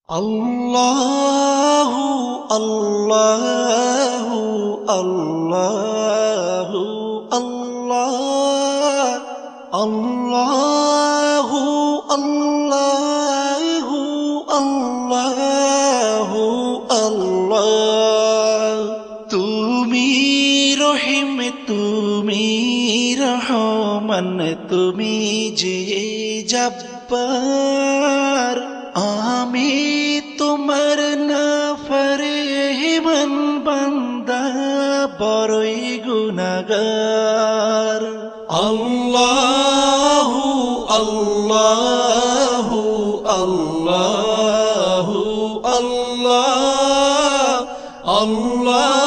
আল্লাহু আল্লাহু আল্লাহু আল্লাহ আল্লাহু আল্লাহু আল্লাহু আল্লাহ। তুমি রহিম, তুমি রহমান, তুমি যে জব্বার। আমি তোমার নাফরমান বান্দা, বড়ই গুনাহগার। আল্লাহু আল্লাহু আল্লাহু আল্লাহ আল্লাহ